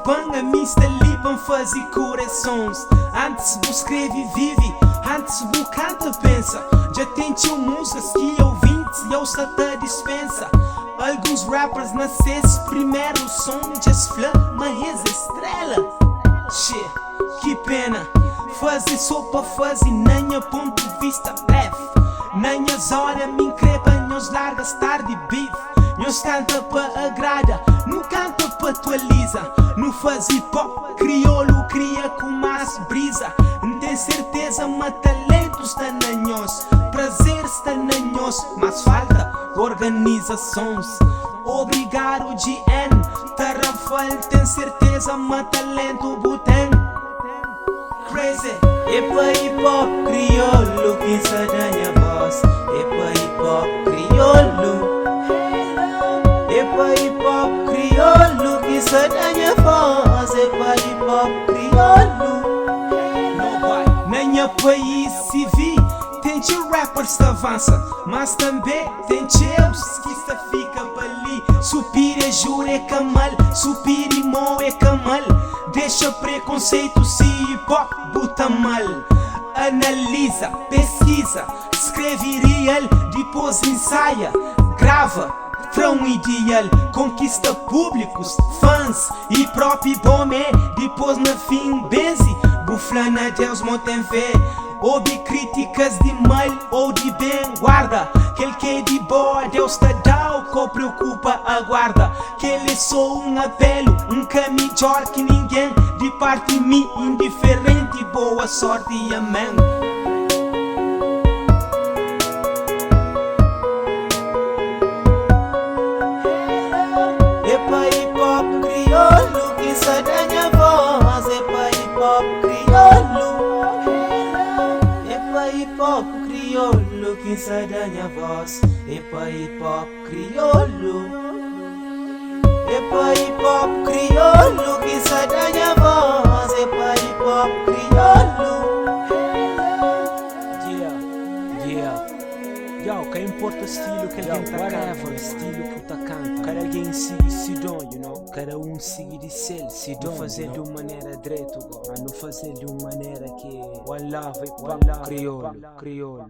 banga, me está ali para fazer corações. Antes vou escreve e vive, antes vou canta pensa. Já tem tio músicas que ouvintes e eu só te dispensa. Alguns rappers nascesse primeiro o som de Filma Ideias Estrela. Che, que pena, fazer só para fazer, nanha ponto de vista breve. Nanhas hora me increpa, nós largas tarde beef. Nós canta para agrada, não canta para atualiza. Não faz hip hop, criolo cria com mais brisa. Não tem certeza, mas talento está na nós. Prazer está na nós, mas falta organizações. Obrigado Djy Indiferente, tem certeza, mas talento botem. Crazy, epa hip hop criolo, que se danha voz. Epa hip hop criolo. Epa hip hop criolo, que se danha voz. Epa hip hop criolo. Nanha país se vi, tem rappers que avança, mas também tem cheus que se fica para ali. Supira jura é camal, supira e mó é camal. Deixa preconceito se hip hop buta mal. Analisa, pesquisa, escreve real, depois ensaia, grava, frão ideal, conquista públicos, fãs e próprio bome. Depois no fim benze, buflana Deus montem fé. Ouve críticas de mal ou de bem, guarda. Aquele que é de boa, Deus te dá, o que preocupa, aguarda. Que ele é só um apelo, um caminho melhor que ninguém. De parte de mim, indiferente, boa sorte e amém. Epa hip hop criolo, que se danha voz. Epa hip hop criolo. Hip hop criolo, que se danha voz. Epa hip hop criolo. Epa hip hop criolo, que se danha voz. Epa hip hop criolo. Yo, que importa o estilo que alguém tá cava, o estilo que tá canta. Cada alguém sigue Sidon, you know. Cada sigue de sel, Sidon. Fazer de uma maneira direto, a não fazer de uma maneira que one love, criolo.